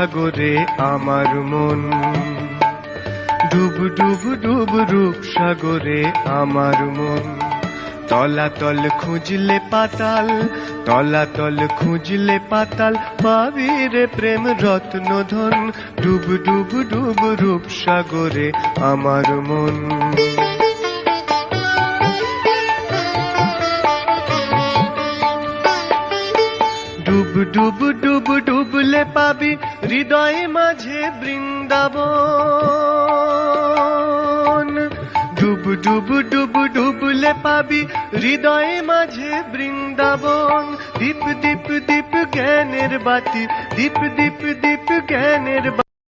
সাগরে আমার মন, ডুব ডুব ডুব রূপ সাগরে আমার মন। তলাতল খুঁজলে পাতাল, তলাতল খুঁজলে পাতাল, পাবি রে প্রেম রত্ন ধন। ডুব ডুব ডুব রূপ সাগরে আমার মন। ডুব ডুব ডুব ডুবলে পাবি হৃদয় মাঝে বৃন্দাবন। ডুব ডুব ডুব ডুবলে পাবি হৃদয় মাঝে বৃন্দাবন। দীপ দীপ দীপ জ্ঞানের বাতি, দীপ দীপ দীপ জ্ঞানের